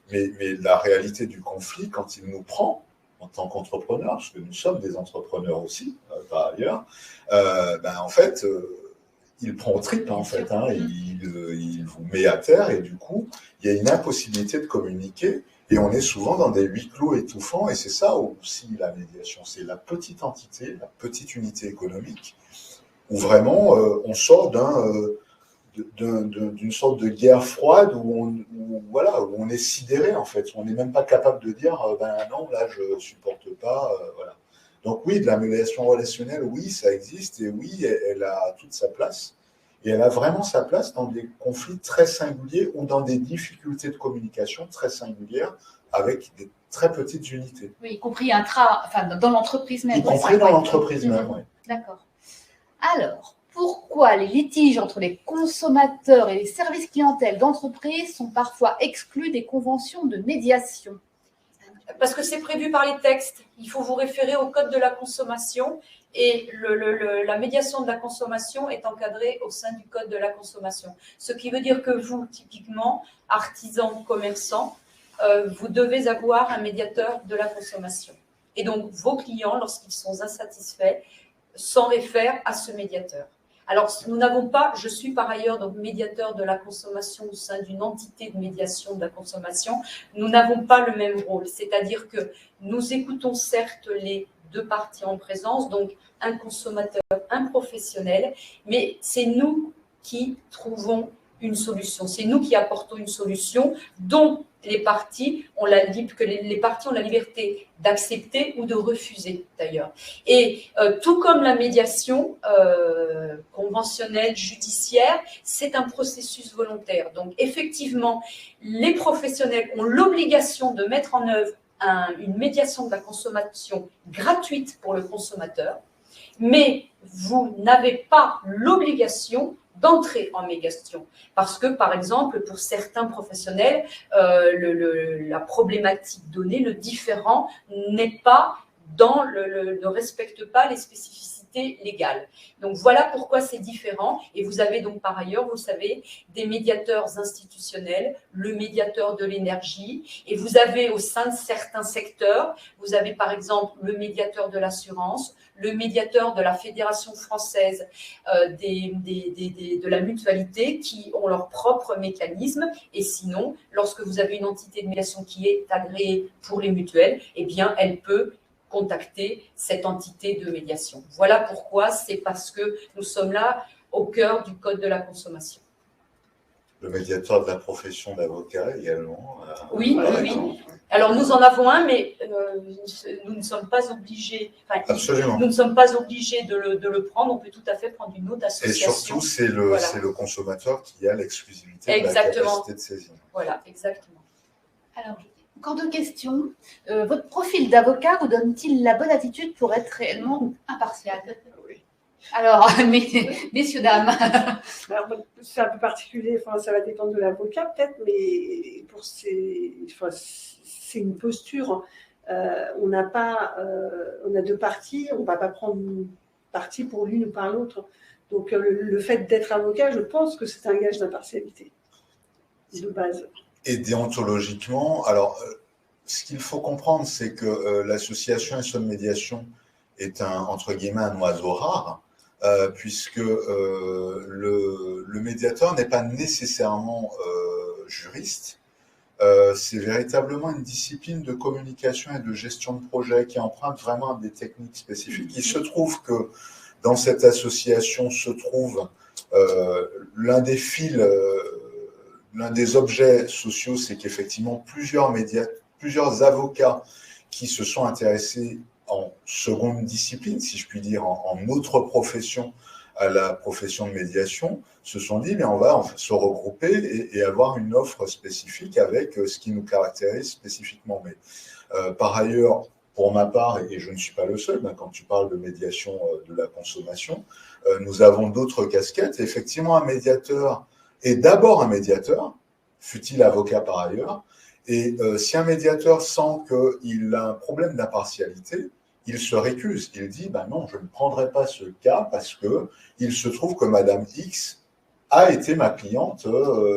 mais la réalité du conflit, quand il nous prend, en tant qu'entrepreneurs, parce que nous sommes des entrepreneurs aussi, par ailleurs, en fait… il prend au trip, en fait, il vous met à terre et du coup, il y a une impossibilité de communiquer et on est souvent dans des huis clos étouffants et c'est ça aussi la médiation, c'est la petite entité, la petite unité économique où vraiment on sort d'une sorte de guerre froide où on est sidéré, en fait, on n'est même pas capable de dire non, là je ne supporte pas, voilà. Donc oui, de la médiation relationnelle, oui, ça existe et oui, elle a toute sa place. Et elle a vraiment sa place dans des conflits très singuliers ou dans des difficultés de communication très singulières avec des très petites unités. Oui, y compris dans l'entreprise même. Y compris dans l'entreprise même, oui. D'accord. Alors, pourquoi les litiges entre les consommateurs et les services clientèle d'entreprise sont parfois exclus des conventions de médiation? Parce que c'est prévu par les textes. Il faut vous référer au code de la consommation et la médiation de la consommation est encadrée au sein du code de la consommation. Ce qui veut dire que vous, typiquement, artisans, commerçants, vous devez avoir un médiateur de la consommation. Et donc, vos clients, lorsqu'ils sont insatisfaits, s'en réfèrent à ce médiateur. Alors, nous n'avons pas, je suis par ailleurs donc médiateur de la consommation au sein d'une entité de médiation de la consommation, nous n'avons pas le même rôle, c'est-à-dire que nous écoutons certes les deux parties en présence, donc un consommateur, un professionnel, mais c'est nous qui trouvons une solution, c'est nous qui apportons une solution dont les parties ont la liberté d'accepter ou de refuser d'ailleurs. Et tout comme la médiation conventionnelle, judiciaire, c'est un processus volontaire. Donc effectivement, les professionnels ont l'obligation de mettre en œuvre une médiation de la consommation gratuite pour le consommateur, mais vous n'avez pas l'obligation d'entrer en médiation. Parce que, par exemple, pour certains professionnels, la problématique donnée, le différend, ne respecte pas les spécificités légales. Donc, voilà pourquoi c'est différent. Et vous avez donc, par ailleurs, vous savez, des médiateurs institutionnels, le médiateur de l'énergie, et vous avez au sein de certains secteurs, vous avez par exemple le médiateur de l'assurance, le médiateur de la Fédération française de la mutualité qui ont leur propre mécanisme. Et sinon, lorsque vous avez une entité de médiation qui est agréée pour les mutuelles, eh bien, elle peut contacter cette entité de médiation. Voilà pourquoi, c'est parce que nous sommes là au cœur du Code de la consommation. Le médiateur de la profession d'avocat également. Oui, oui. Alors nous en avons un, mais nous ne sommes pas obligés. Absolument. Nous ne sommes pas obligés de le prendre. On peut tout à fait prendre une autre association. Et surtout, c'est le consommateur qui a l'exclusivité de la capacité de saisine. Voilà, exactement. Alors, Encore deux questions. Votre profil d'avocat vous donne-t-il la bonne attitude pour être réellement impartial? Oui. Alors, messieurs, dames. Alors, c'est un peu particulier, enfin, ça va dépendre de l'avocat peut-être, mais c'est une posture. On a deux parties, on ne va pas prendre parti pour l'une ou par l'autre. Donc, le fait d'être avocat, je pense que c'est un gage d'impartialité, de base. Et déontologiquement, alors, ce qu'il faut comprendre, c'est que l'association Essonne Médiation est entre guillemets un oiseau rare, puisque le médiateur n'est pas nécessairement juriste. C'est véritablement une discipline de communication et de gestion de projet qui emprunte vraiment à des techniques spécifiques. Il se trouve que dans cette association se trouve l'un des fils, l'un des objets sociaux, c'est qu'effectivement plusieurs avocats qui se sont intéressés en seconde discipline, si je puis dire, en autre profession, à la profession de médiation, se sont dit, mais on va se regrouper et avoir une offre spécifique avec ce qui nous caractérise spécifiquement. Mais par ailleurs, pour ma part, et je ne suis pas le seul, quand tu parles de médiation de la consommation, nous avons d'autres casquettes. Et effectivement, un médiateur est d'abord un médiateur, fût-il avocat par ailleurs, et si un médiateur sent qu'il a un problème d'impartialité, il se récuse. Il dit, non, je ne prendrai pas ce cas parce qu'il se trouve que Madame X a été ma cliente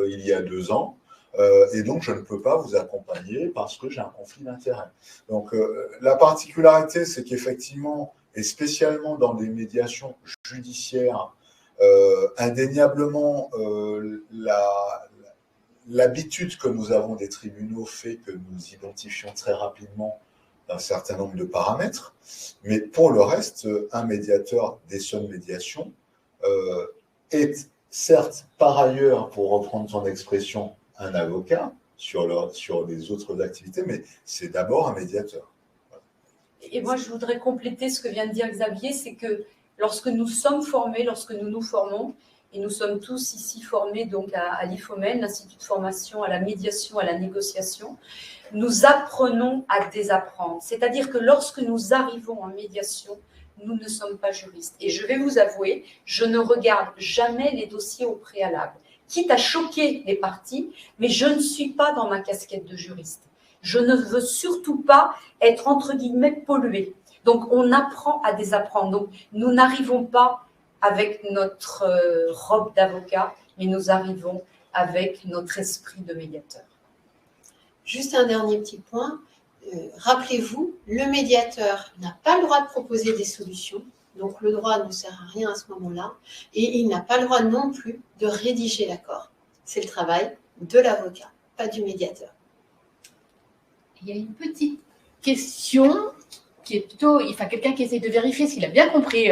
il y a 2 ans, et donc je ne peux pas vous accompagner parce que j'ai un conflit d'intérêts. Donc la particularité, c'est qu'effectivement, et spécialement dans des médiations judiciaires, indéniablement, l'habitude que nous avons des tribunaux fait que nous identifions très rapidement un certain nombre de paramètres, mais pour le reste, un médiateur d'Essonne Médiation est certes par ailleurs, pour reprendre son expression, un avocat sur les autres activités, mais c'est d'abord un médiateur. Et moi, je voudrais compléter ce que vient de dire Xavier, c'est que lorsque nous sommes formés, lorsque nous nous formons, et nous sommes tous ici formés donc à l'IFOMEN, l'Institut de formation à la médiation, à la négociation, nous apprenons à désapprendre. C'est-à-dire que lorsque nous arrivons en médiation, nous ne sommes pas juristes. Et je vais vous avouer, je ne regarde jamais les dossiers au préalable, quitte à choquer les parties, mais je ne suis pas dans ma casquette de juriste. Je ne veux surtout pas être, entre guillemets, polluée. Donc, on apprend à désapprendre. Donc, nous n'arrivons pas avec notre robe d'avocat, mais nous arrivons avec notre esprit de médiateur. Juste un dernier petit point. Rappelez-vous, le médiateur n'a pas le droit de proposer des solutions, donc le droit ne sert à rien à ce moment-là, et il n'a pas le droit non plus de rédiger l'accord. C'est le travail de l'avocat, pas du médiateur. Il y a une petite question qui est plutôt, quelqu'un qui essaie de vérifier s'il a bien compris.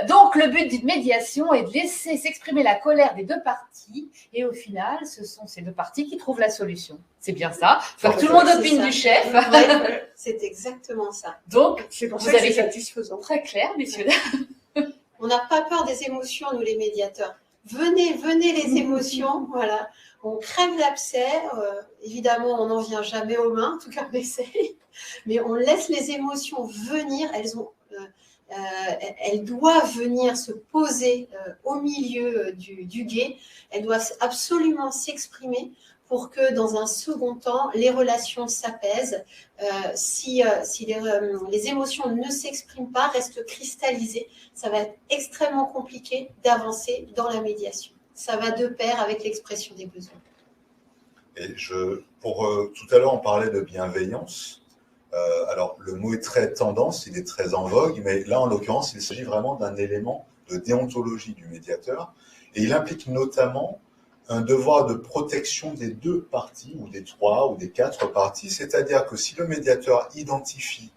Donc, le but d'une médiation est de laisser s'exprimer la colère des deux parties, et au final, ce sont ces deux parties qui trouvent la solution. C'est bien ça. Tout le monde opine du chef. Ouais, c'est exactement ça. Donc, c'est pour vous ça que avez c'est satisfaisant. Très clair, messieurs. On n'a pas peur des émotions, nous les médiateurs. Venez les émotions, voilà. On crève l'abcès, évidemment on n'en vient jamais aux mains, en tout cas on essaye, mais on laisse les émotions venir, elles doivent venir se poser au milieu du gué, elles doivent absolument s'exprimer pour que dans un second temps, les relations s'apaisent. Si les émotions ne s'expriment pas, restent cristallisées, ça va être extrêmement compliqué d'avancer dans la médiation. Ça va de pair avec l'expression des besoins. Et tout à l'heure, on parlait de bienveillance. Alors, le mot est très tendance, il est très en vogue, mais là, en l'occurrence, il s'agit vraiment d'un élément de déontologie du médiateur. Et il implique notamment un devoir de protection des deux parties, ou des 3 ou des 4 parties. C'est-à-dire que si le médiateur identifie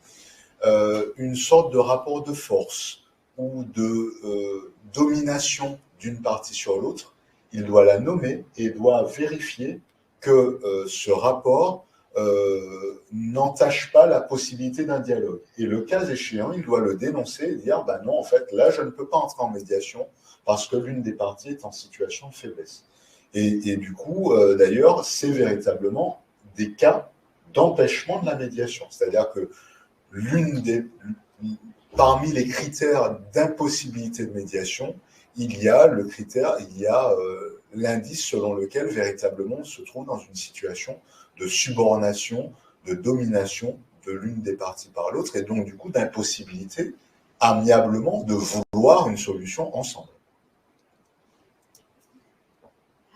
une sorte de rapport de force ou de domination d'une partie sur l'autre, il doit la nommer et doit vérifier que ce rapport n'entache pas la possibilité d'un dialogue. Et le cas échéant, il doit le dénoncer et dire non, en fait, là, je ne peux pas entrer en médiation parce que l'une des parties est en situation de faiblesse. Et du coup, d'ailleurs, c'est véritablement des cas d'empêchement de la médiation. C'est-à-dire que parmi les critères d'impossibilité de médiation, il y a l'indice selon lequel véritablement on se trouve dans une situation de subordination, de domination de l'une des parties par l'autre, et donc du coup d'impossibilité amiablement de vouloir une solution ensemble.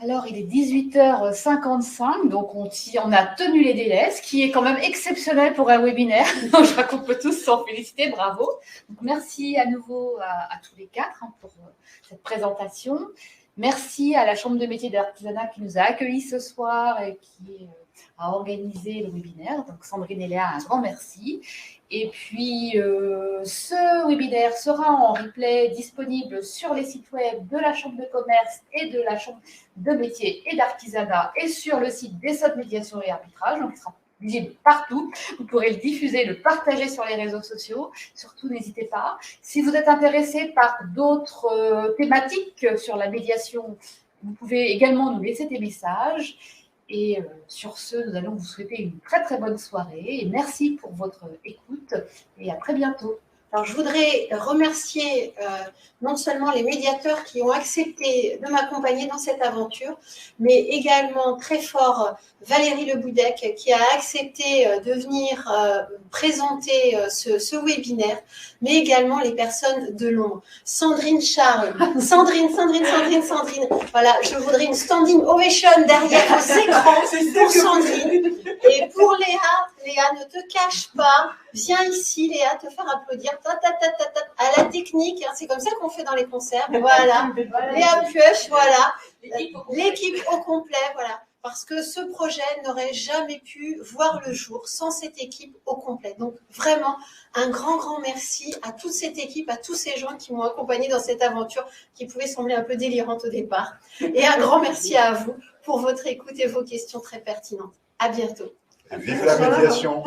Alors, il est 18h55, donc on a tenu les délais, ce qui est quand même exceptionnel pour un webinaire. Je crois qu'on peut tous s'en féliciter, bravo. Donc, merci à nouveau à tous les quatre pour cette présentation. Merci à la Chambre de métiers et d'artisanat qui nous a accueillis ce soir et qui a organisé le webinaire. Donc, Sandrine et Léa, un grand merci. Et puis, ce webinaire sera en replay disponible sur les sites web de la Chambre de commerce et de la Chambre de métiers et d'artisanat et sur le site d'Essod Médiation et Arbitrage. Donc, il sera visible partout. Vous pourrez le diffuser, le partager sur les réseaux sociaux. Surtout, n'hésitez pas. Si vous êtes intéressé par d'autres thématiques sur la médiation, vous pouvez également nous laisser des messages. Et sur ce, nous allons vous souhaiter une très très bonne soirée et merci pour votre écoute et à très bientôt. Alors, je voudrais remercier non seulement les médiateurs qui ont accepté de m'accompagner dans cette aventure, mais également très fort Valérie Leboudec qui a accepté de venir présenter ce webinaire, mais également les personnes de l'ombre. Sandrine Charles, Sandrine. Voilà, je voudrais une standing ovation derrière vos écrans pour Sandrine. Et pour Léa, ne te cache pas. Viens ici, Léa, te faire applaudir. À la technique, hein, c'est comme ça qu'on fait dans les concerts. Voilà. Léa Pioche, voilà. L'équipe au complet, voilà. Parce que ce projet n'aurait jamais pu voir le jour sans cette équipe au complet. Donc, vraiment, un grand merci à toute cette équipe, à tous ces gens qui m'ont accompagné dans cette aventure qui pouvait sembler un peu délirante au départ. Et un grand merci à vous pour votre écoute et vos questions très pertinentes. À bientôt. Vive la médiation!